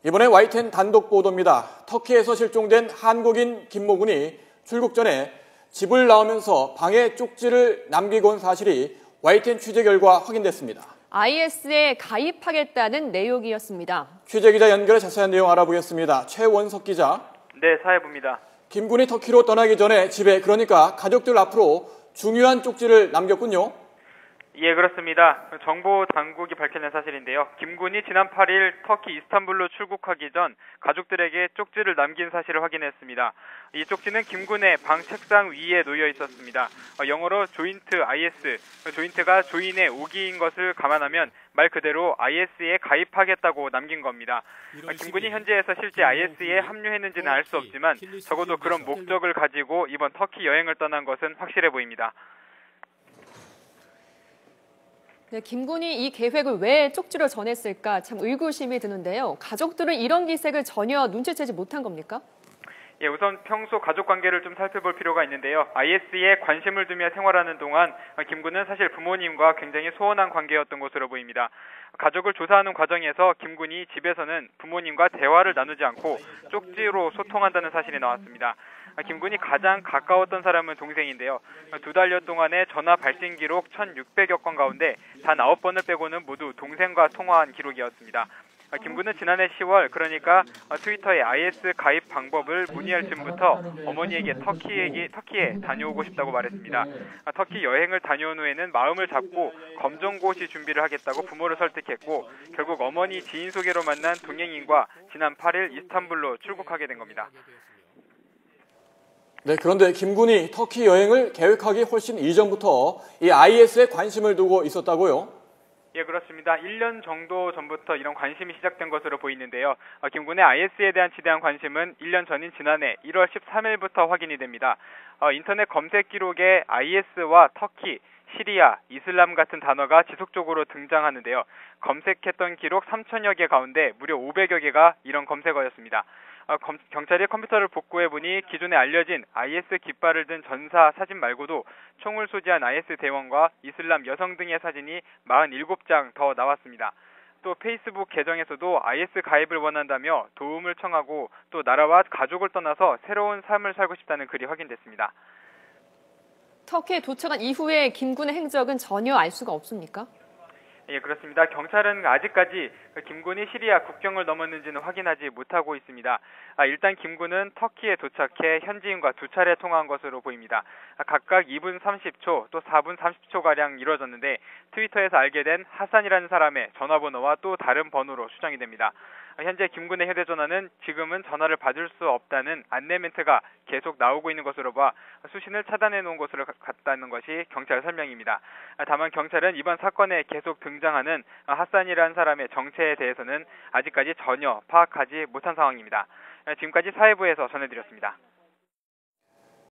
이번에 YTN 단독 보도입니다. 터키에서 실종된 한국인 김모군이 출국 전에 집을 나오면서 방에 쪽지를 남기고 온 사실이 YTN 취재 결과 확인됐습니다. IS에 가입하겠다는 내용이었습니다. 취재기자 연결해 자세한 내용 알아보겠습니다. 최원석 기자. 네, 사회부입니다. 김 군이 터키로 떠나기 전에 집에, 그러니까 가족들 앞으로 중요한 쪽지를 남겼군요. 예, 그렇습니다. 정보 당국이 밝혀낸 사실인데요. 김 군이 지난 8일 터키 이스탄불로 출국하기 전 가족들에게 쪽지를 남긴 사실을 확인했습니다. 이 쪽지는 김 군의 방 책상 위에 놓여 있었습니다. 영어로 조인트 IS, 조인트가 조인의 오기인 것을 감안하면 말 그대로 IS에 가입하겠다고 남긴 겁니다. 김 군이 현지에서 실제 IS에 합류했는지는 알 수 없지만 적어도 그런 목적을 가지고 이번 터키 여행을 떠난 것은 확실해 보입니다. 네, 김 군이 이 계획을 왜 쪽지로 전했을까 참 의구심이 드는데요. 가족들은 이런 기색을 전혀 눈치채지 못한 겁니까? 예, 우선 평소 가족 관계를 좀 살펴볼 필요가 있는데요. IS에 관심을 두며 생활하는 동안 김 군은 사실 부모님과 굉장히 소원한 관계였던 것으로 보입니다. 가족을 조사하는 과정에서 김 군이 집에서는 부모님과 대화를 나누지 않고 쪽지로 소통한다는 사실이 나왔습니다. 김 군이 가장 가까웠던 사람은 동생인데요. 2달여 동안의 전화 발신 기록 1,600여 건 가운데 단 9번을 빼고는 모두 동생과 통화한 기록이었습니다. 김 군은 지난해 10월, 그러니까 트위터에 IS 가입 방법을 문의할 즈음부터 어머니에게 터키에 다녀오고 싶다고 말했습니다. 터키 여행을 다녀온 후에는 마음을 잡고 검정고시 준비를 하겠다고 부모를 설득했고 결국 어머니 지인 소개로 만난 동행인과 지난 8일 이스탄불로 출국하게 된 겁니다. 네, 그런데 김 군이 터키 여행을 계획하기 훨씬 이전부터 이 IS에 관심을 두고 있었다고요? 예, 그렇습니다. 1년 정도 전부터 이런 관심이 시작된 것으로 보이는데요. 김 군의 IS에 대한 지대한 관심은 1년 전인 지난해 1월 13일부터 확인이 됩니다. 인터넷 검색 기록에 IS와 터키, 시리아, 이슬람 같은 단어가 지속적으로 등장하는데요. 검색했던 기록 3,000여 개 가운데 무려 500여 개가 이런 검색어였습니다. 경찰이 컴퓨터를 복구해보니 기존에 알려진 IS 깃발을 든 전사 사진 말고도 총을 소지한 IS 대원과 이슬람 여성 등의 사진이 47장 더 나왔습니다. 또 페이스북 계정에서도 IS 가입을 원한다며 도움을 청하고 또 나라와 가족을 떠나서 새로운 삶을 살고 싶다는 글이 확인됐습니다. 터키에 도착한 이후에 김 군의 행적은 전혀 알 수가 없습니까? 예, 그렇습니다. 경찰은 아직까지 김 군이 시리아 국경을 넘었는지는 확인하지 못하고 있습니다. 일단 김 군은 터키에 도착해 현지인과 2차례 통화한 것으로 보입니다. 각각 2분 30초 또 4분 30초가량 이루어졌는데 트위터에서 알게 된 하산이라는 사람의 전화번호와 또 다른 번호로 추정이 됩니다. 현재 김 군의 휴대전화는 지금은 전화를 받을 수 없다는 안내 멘트가 계속 나오고 있는 것으로 봐 수신을 차단해 놓은 것으로 같다는 것이 경찰 설명입니다. 다만 경찰은 이번 사건에 계속 등장하는 하산이라는 사람의 정체에 대해서는 아직까지 전혀 파악하지 못한 상황입니다. 지금까지 사회부에서 전해드렸습니다.